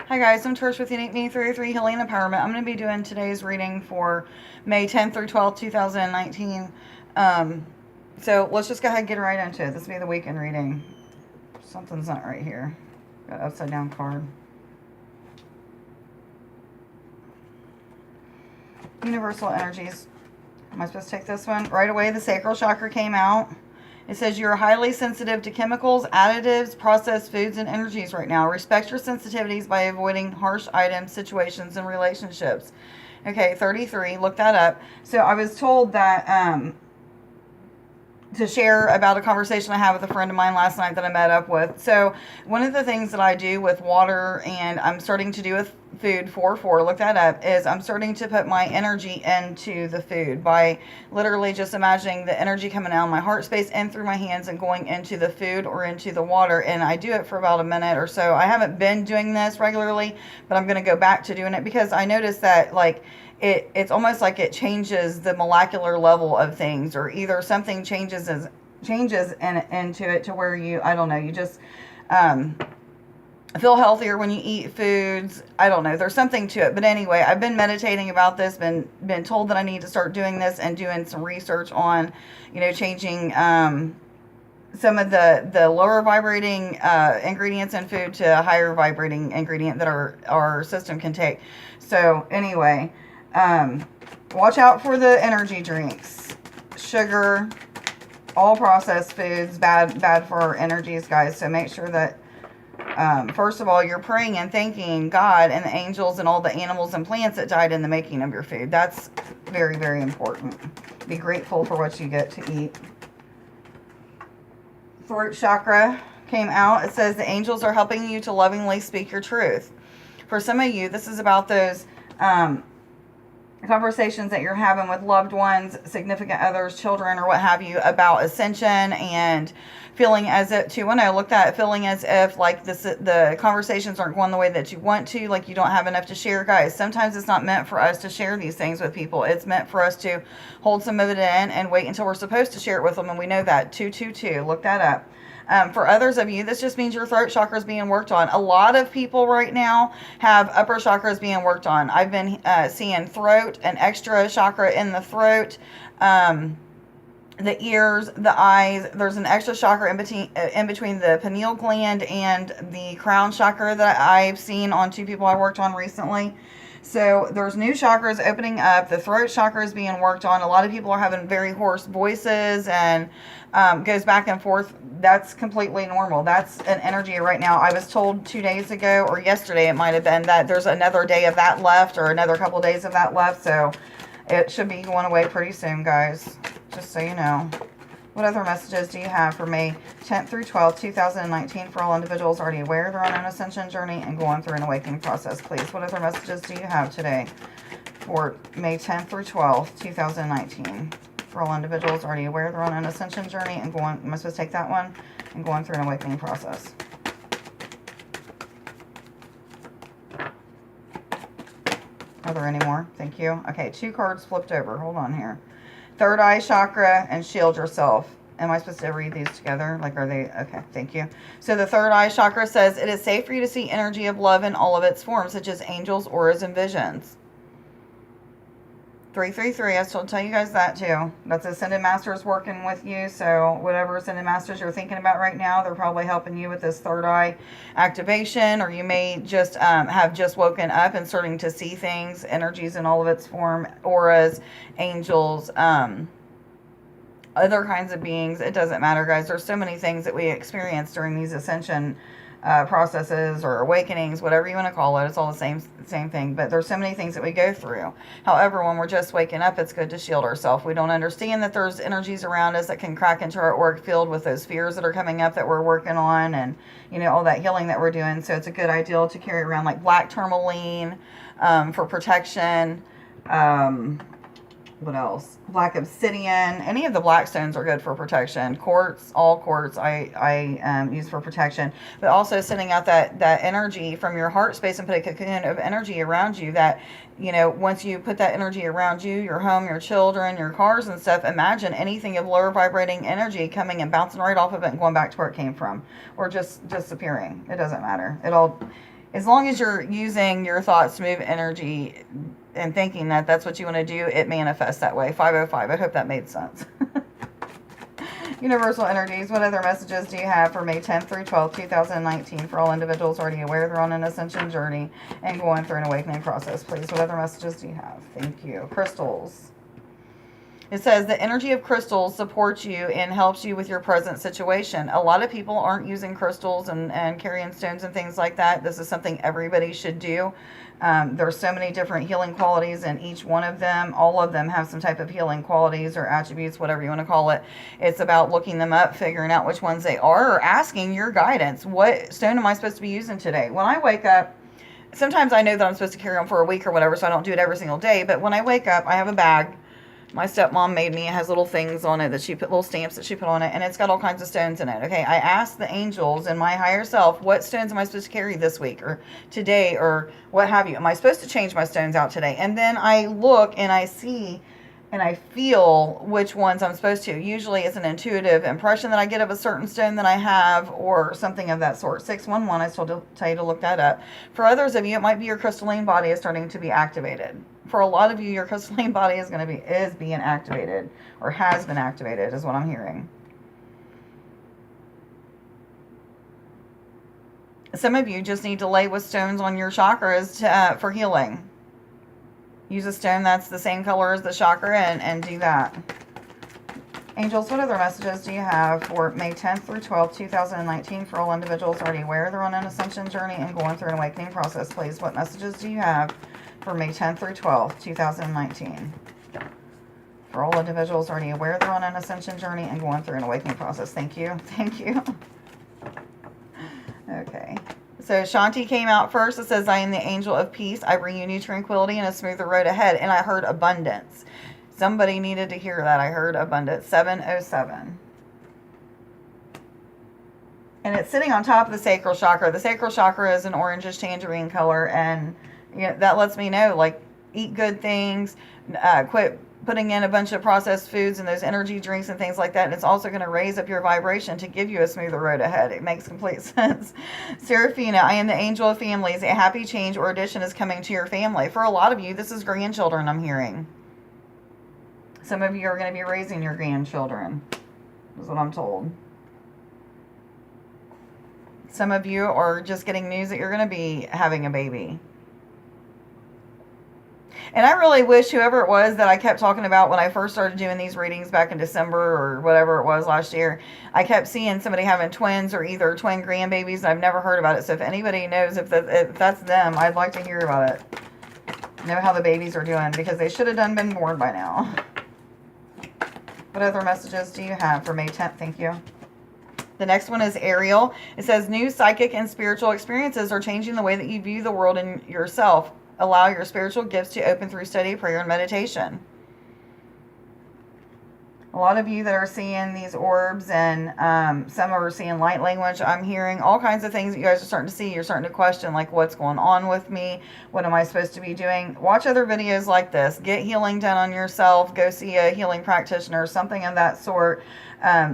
Hi guys, I'm Trish with Unique Me 303 Healing and Empowerment. I'm going to be doing today's reading for May 10th through 12th, 2019. So let's just go ahead and get right into it. This will be the weekend reading. Something's not right here. Got an upside down card. Universal energies. Am I supposed to take this one? Right away, the sacral chakra came out. It says you're highly sensitive to chemicals, additives, processed foods, and energies right now. Respect your sensitivities by avoiding harsh items, situations, and relationships. Okay, 33. Look that up. So I was told that to share about a conversation I had with a friend of mine last night that I met up with. So one of the things that I do with water, and I'm starting to do with food, 4-4, look that up, is I'm starting to put my energy into the food by literally just imagining the energy coming out of my heart space and through my hands and going into the food or into the water. And I do it for about a minute or so. I haven't been doing this regularly, but I'm going to go back to doing it because I noticed that, like, it's almost like it changes the molecular level of things, or either something changes into it to where you, I don't know, you just feel healthier when you eat foods. I don't know, there's something to it. But anyway, I've been meditating about this, been told that I need to start doing this and doing some research on, changing some of the lower vibrating ingredients in food to a higher vibrating ingredient that our system can take. So anyway, watch out for the energy drinks, sugar, all processed foods, bad for our energies, guys. So make sure that, first of all, you're praying and thanking God and the angels and all the animals and plants that died in the making of your food. That's very, very important. Be grateful for what you get to eat. Throat chakra came out. It says the angels are helping you to lovingly speak your truth. For some of you, this is about those conversations that you're having with loved ones, significant others, children, or what have you, about ascension, and feeling as if, 210, look at it, feeling as if like the conversations aren't going the way that you want to, like you don't have enough to share. Guys, sometimes it's not meant for us to share these things with people. It's meant for us to hold some of it in and wait until we're supposed to share it with them, and we know that. 222, look that up. For others of you, this just means your throat chakra is being worked on. A lot of people right now have upper chakras being worked on. I've been seeing throat, an extra chakra in the throat, the ears, the eyes. There's an extra chakra in between the pineal gland and the crown chakra that I've seen on 2 people I worked on recently. So there's new chakras opening up. The throat chakra is being worked on. A lot of people are having very hoarse voices and goes back and forth. That's completely normal. That's an energy right now. I was told 2 days ago, or yesterday it might have been, that there's another day of that left, or another couple days of that left. So it should be going away pretty soon, guys. Just so you know. What other messages do you have for May 10th through 12th, 2019 for all individuals already aware they're on an ascension journey and going through an awakening process, please? What other messages do you have today for May 10th through 12th, 2019 for all individuals already aware they're on an ascension journey and going, am I supposed to take that one? And going through an awakening process. Are there any more? Thank you. Okay, 2 cards flipped over. Hold on here. Third eye chakra and shield yourself. Am I supposed to read these together? Like, are they? Okay, thank you. So the third eye chakra says, it is safe for you to see energy of love in all of its forms, such as angels, auras, and visions. 333, I still tell you guys that too. That's Ascended Masters working with you. So whatever Ascended Masters you're thinking about right now, they're probably helping you with this third eye activation. Or you may just have just woken up and starting to see things, energies in all of its form, auras, angels, other kinds of beings. It doesn't matter, guys. There's so many things that we experience during these ascension processes or awakenings, whatever you want to call it. It's all the same thing, but there's so many things that we go through. However, when we're just waking up, it's good to shield ourselves. We don't understand that there's energies around us that can crack into our auric field with those fears that are coming up that we're working on, and all that healing that we're doing. So it's a good idea to carry around like black tourmaline for protection. What else? Black obsidian. Any of the black stones are good for protection. Quartz, all quartz I use for protection. But also sending out that energy from your heart space and put a cocoon of energy around you that, once you put that energy around you, your home, your children, your cars and stuff, imagine anything of lower vibrating energy coming and bouncing right off of it and going back to where it came from. Or just disappearing. It doesn't matter. As long as you're using your thoughts to move energy and thinking that that's what you want to do, it manifests that way. 505. I hope that made sense. Universal energies, what other messages do you have for May 10th through 12th, 2019 for all individuals already aware they're on an ascension journey and going through an awakening process? Please, what other messages do you have? Thank you. Crystals. It says the energy of crystals supports you and helps you with your present situation. A lot of people aren't using crystals and carrying stones and things like that. This is something everybody should do. There's so many different healing qualities in each one of them. All of them have some type of healing qualities or attributes, whatever you want to call it. It's about looking them up, figuring out which ones they are, or asking your guidance. What stone am I supposed to be using today? When I wake up, sometimes I know that I'm supposed to carry on for a week or whatever, so I don't do it every single day. But when I wake up, I have a bag. My stepmom made me. It has little things on it that she put, little stamps that she put on it, and it's got all kinds of stones in it. Okay, I asked the angels and my higher self, what stones am I supposed to carry this week or today or what have you? Am I supposed to change my stones out today? And then I look and I see and I feel which ones I'm supposed to. Usually it's an intuitive impression that I get of a certain stone that I have or something of that sort. 611, I still tell you to look that up. For others of you, it might be your crystalline body is starting to be activated. For a lot of you, your crystalline body is being activated or has been activated is what I'm hearing. Some of you just need to lay with stones on your chakras for healing. Use a stone that's the same color as the chakra and do that. Angels, what other messages do you have for May 10th through 12th, 2019 for all individuals already aware they're on an ascension journey and going through an awakening process? Please, what messages do you have for May 10th through 12th, 2019? For all individuals already aware they're on an ascension journey and going through an awakening process. Thank you. Thank you. Okay. So Shanti came out first. It says, I am the angel of peace. I bring you new tranquility and a smoother road ahead. And I heard abundance. Somebody needed to hear that. I heard abundance. 707. And it's sitting on top of the sacral chakra. The sacral chakra is an orangish tangerine color. And you know, that lets me know, like, eat good things. Quit putting in a bunch of processed foods and those energy drinks and things like that. And it's also going to raise up your vibration to give you a smoother road ahead. It makes complete sense. Serafina, I am the angel of families. A happy change or addition is coming to your family. For a lot of you, this is grandchildren I'm hearing. Some of you are going to be raising your grandchildren, is what I'm told. Some of you are just getting news that you're going to be having a baby. And I really wish whoever it was that I kept talking about when I first started doing these readings back in December or whatever it was last year, I kept seeing somebody having twins or either twin grandbabies, and I've never heard about it. So if anybody knows if that's them, I'd like to hear about it. Know how the babies are doing, because they should have been born by now. What other messages do you have for May 10th? Thank you. The next one is Ariel. It says, new psychic and spiritual experiences are changing the way that you view the world and yourself. Allow your spiritual gifts to open through study, prayer, and meditation. A lot of you that are seeing these orbs, and some are seeing light language. I'm hearing all kinds of things that you guys are starting to see. You're starting to question, like, what's going on with me? What am I supposed to be doing? Watch other videos like this. Get healing done on yourself. Go see a healing practitioner, something of that sort.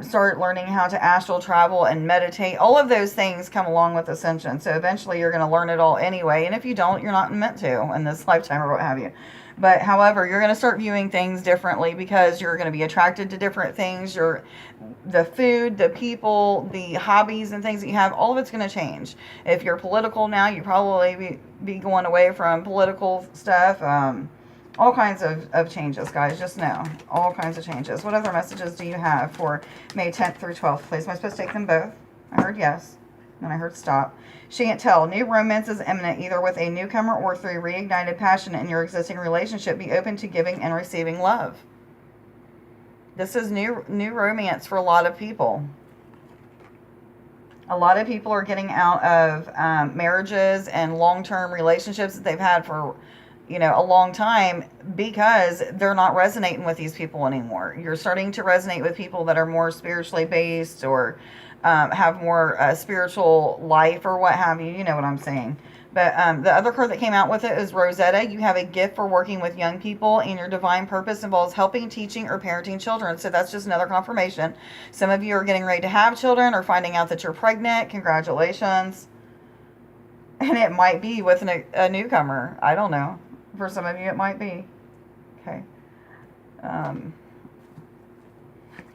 Start learning how to astral travel and meditate. All of those things come along with Ascension. So eventually you're going to learn it all anyway. And if you don't, you're not meant to in this lifetime or what have you. But however, you're going to start viewing things differently because you're going to be attracted to different things. The food, the people, the hobbies and things that you have, all of it's going to change. If you're political now, you probably be going away from political stuff. All kinds of changes, guys. Just know. All kinds of changes. What other messages do you have for May 10th through 12th, please? Am I supposed to take them both? I heard yes. Then I heard stop. Chantel, new romance is imminent, either with a newcomer or through reignited passion in your existing relationship. Be open to giving and receiving love. This is new romance for a lot of people. A lot of people are getting out of marriages and long-term relationships that they've had for a long time because they're not resonating with these people anymore. You're starting to resonate with people that are more spiritually based or have more spiritual life or what have you. You know what I'm saying. But the other card that came out with it is Rosetta. You have a gift for working with young people, and your divine purpose involves helping, teaching, or parenting children. So that's just another confirmation. Some of you are getting ready to have children or finding out that you're pregnant. Congratulations. And it might be with a newcomer. I don't know. For some of you, it might be. Okay.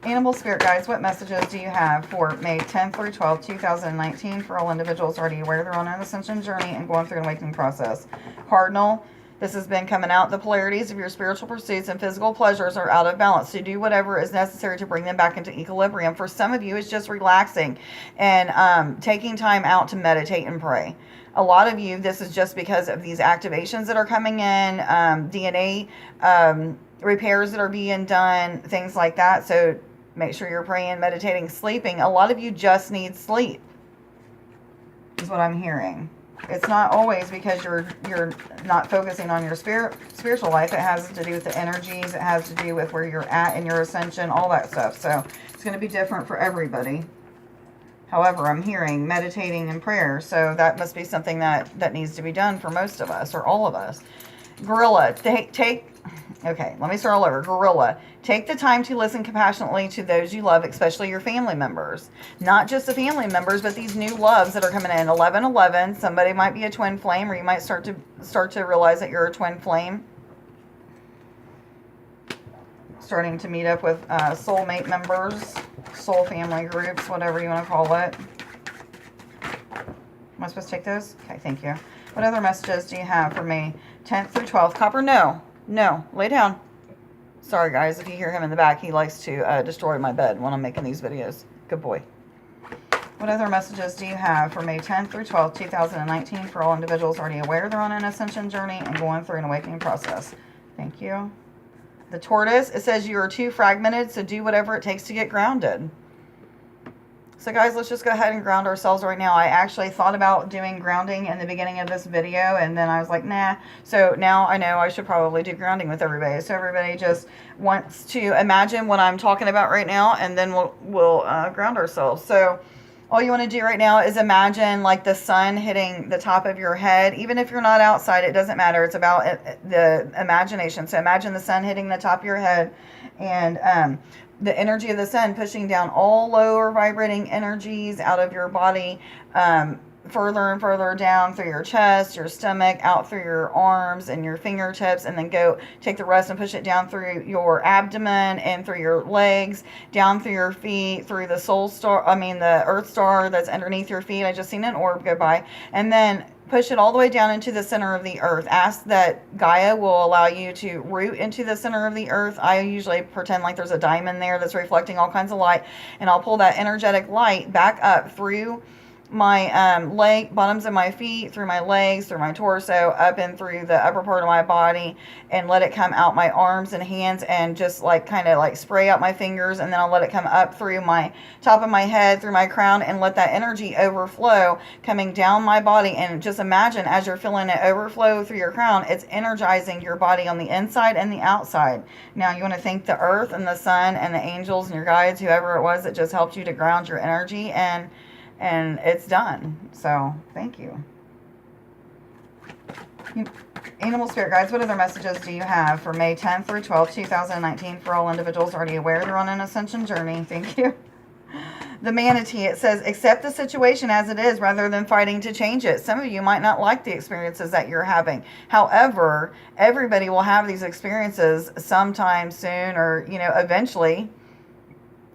Animal spirit guides, what messages do you have for May 10th through 12th, 2019 for all individuals already aware they're on an ascension journey and going through an awakening process? Cardinal, this has been coming out. The polarities of your spiritual pursuits and physical pleasures are out of balance. So do whatever is necessary to bring them back into equilibrium. For some of you, it's just relaxing and taking time out to meditate and pray. A lot of you, this is just because of these activations that are coming in, DNA repairs that are being done, things like that. So make sure you're praying, meditating, sleeping. A lot of you just need sleep, is what I'm hearing. It's not always because you're not focusing on your spiritual life. It has to do with the energies. It has to do with where you're at in your ascension, all that stuff. So it's going to be different for everybody. However, I'm hearing meditating and prayer. So that must be something that needs to be done for most of us or all of us. Gorilla, okay, let me start all over. Gorilla, take the time to listen compassionately to those you love, especially your family members. Not just the family members, but these new loves that are coming in. 1111, somebody might be a twin flame, or you might start to realize that you're a twin flame. Starting to meet up with soulmate members, soul family groups, whatever you want to call it. Am I supposed to take those? Okay, thank you. What other messages do you have for me? 10th through 12th. Copper, no. No. Lay down. Sorry, guys. If you hear him in the back, he likes to destroy my bed when I'm making these videos. Good boy. What other messages do you have for May 10th through 12th, 2019 for all individuals already aware they're on an ascension journey and going through an awakening process? Thank you. The tortoise, it says you are too fragmented, so do whatever it takes to get grounded. So guys, let's just go ahead and ground ourselves right now. I actually thought about doing grounding in the beginning of this video, and then I was like, nah. So now I know I should probably do grounding with everybody. So everybody just wants to imagine what I'm talking about right now, and then we'll ground ourselves. So all you want to do right now is imagine like the sun hitting the top of your head. Even if you're not outside, it doesn't matter. It's about the imagination. So imagine the sun hitting the top of your head, and the energy of the sun pushing down all lower vibrating energies out of your body, further and further down through your chest, your stomach, out through your arms and your fingertips, and then go take the rest and push it down through your abdomen and through your legs, down through your feet, through the the earth star that's underneath your feet. I just seen an orb go by. And then push it all the way down into the center of the earth. Ask that Gaia will allow you to root into the center of the earth. I usually pretend like there's a diamond there that's reflecting all kinds of light, and I'll pull that energetic light back up through my bottoms of my feet, through my legs, through my torso, up and through the upper part of my body, and let it come out my arms and hands, and just like kind of like spray out my fingers, and then I'll let it come up through my top of my head, through my crown, and let that energy overflow coming down my body. And just imagine as you're feeling it overflow through your crown, it's energizing your body on the inside and the outside. Now you want to thank the earth and the sun and the angels and your guides, whoever it was that just helped you to ground your energy, and it's done. So thank you. Animal spirit guides, what other messages do you have for May 10th through 12th, 2019 for all individuals already aware they're on an ascension journey? Thank you. The manatee, it says, accept the situation as it is rather than fighting to change it. Some of you might not like the experiences that you're having. However, everybody will have these experiences sometime soon, or, eventually.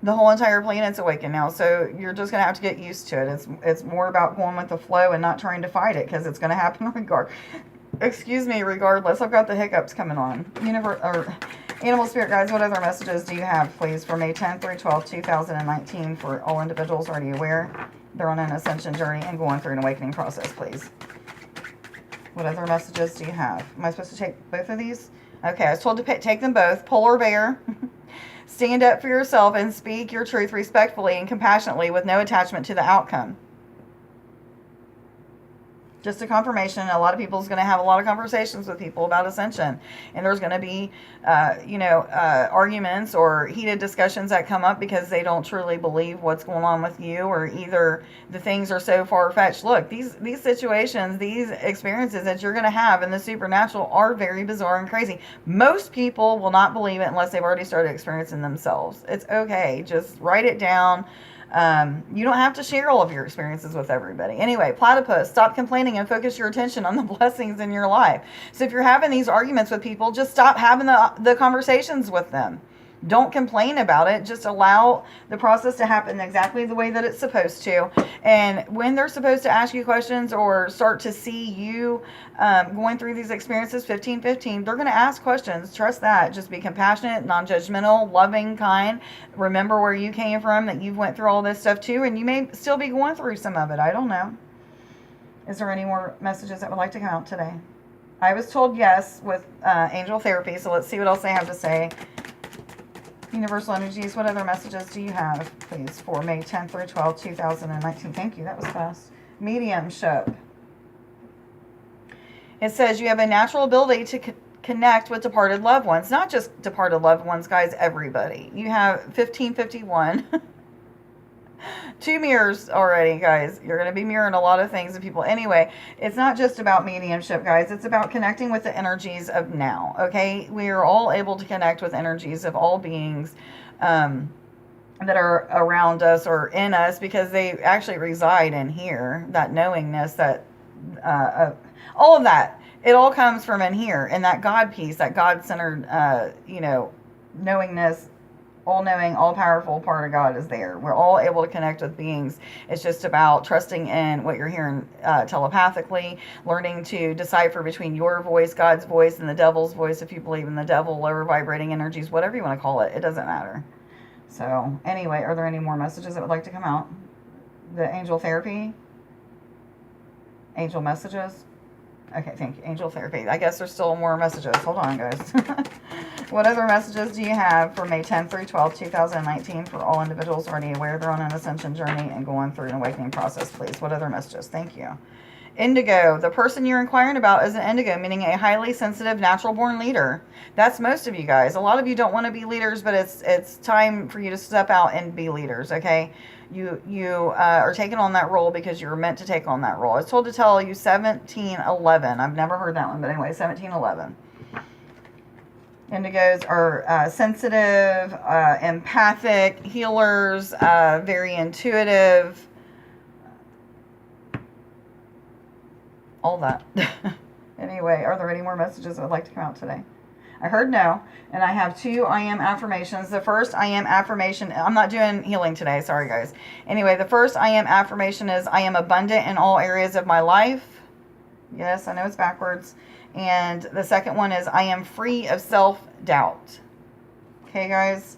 The whole entire planet's awakened now, so you're just going to have to get used to it. It's more about going with the flow and not trying to fight it, because it's going to happen regardless. I've got the hiccups coming on. Animal spirit guides, what other messages do you have, please, for May 10th through 12th, 2019 for all individuals already aware they're on an ascension journey and going through an awakening process, please? What other messages do you have? Am I supposed to take both of these? Okay, I was told to take them both. Polar bear. Stand up for yourself and speak your truth respectfully and compassionately with no attachment to the outcome. Just a confirmation. A lot of people's going to have a lot of conversations with people about ascension, and there's going to be, arguments or heated discussions that come up because they don't truly believe what's going on with you, or either the things are so far-fetched. Look, these situations, these experiences that you're going to have in the supernatural are very bizarre and crazy. Most people will not believe it unless they've already started experiencing themselves. It's okay. Just write it down. You don't have to share all of your experiences with everybody. Anyway, platypus, stop complaining and focus your attention on the blessings in your life. So if you're having these arguments with people, just stop having the conversations with them. Don't complain about it. Just allow the process to happen exactly the way that it's supposed to. And when they're supposed to ask you questions or start to see you going through these experiences, 1515, they're going to ask questions. Trust that. Just be compassionate, non-judgmental, loving, kind. Remember where you came from, that you've went through all this stuff too, and you may still be going through some of it. I don't know. Is there any more messages that would like to come out today? I was told yes with angel therapy, so let's see what else they have to say. Universal energies, what other messages do you have, please, for May 10th through 12th, 2019? Thank you. That was fast. Mediumship. It says you have a natural ability to connect with departed loved ones. Not just departed loved ones, guys, everybody. You have 1551. 2 mirrors already, guys. You're going to be mirroring a lot of things and people. Anyway, it's not just about mediumship, guys. It's about connecting with the energies of now, okay? We are all able to connect with energies of all beings that are around us or in us, because they actually reside in here. That knowingness, that all of that, it all comes from in here. And that God piece, that God-centered, knowingness, all-knowing, all-powerful part of God is there. We're all able to connect with beings. It's just about trusting in what you're hearing telepathically, learning to decipher between your voice, God's voice, and the devil's voice, if you believe in the devil, lower vibrating energies, whatever you want to call it. It doesn't matter. So, anyway, are there any more messages that would like to come out? The angel therapy? Angel messages? Okay, thank you. Angel therapy. I guess there's still more messages. Hold on, guys. What other messages do you have for May 10th through 12th, 2019 for all individuals already aware they're on an ascension journey and going through an awakening process, please? What other messages? Thank you. Indigo. The person you're inquiring about is an indigo, meaning a highly sensitive, natural-born leader. That's most of you guys. A lot of you don't want to be leaders, but it's time for you to step out and be leaders, okay? You are taking on that role because you're meant to take on that role. I was told to tell you 1711. I've never heard that one, but anyway, 1711. Indigos are sensitive, empathic, healers, very intuitive. All that. Anyway, are there any more messages that would like to come out today? I heard no, and I have 2 I am affirmations. The first I am affirmation, I'm not doing healing today, sorry guys. Anyway, the first I am affirmation is I am abundant in all areas of my life. Yes, I know it's backwards. And the second one is I am free of self-doubt. Okay, guys?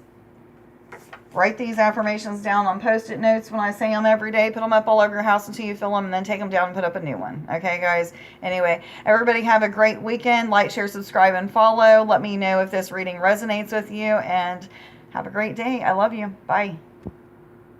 Write these affirmations down on Post-it notes when I say them every day. Put them up all over your house until you fill them, and then take them down and put up a new one. Okay, guys? Anyway, everybody have a great weekend. Like, share, subscribe, and follow. Let me know if this reading resonates with you, and have a great day. I love you. Bye.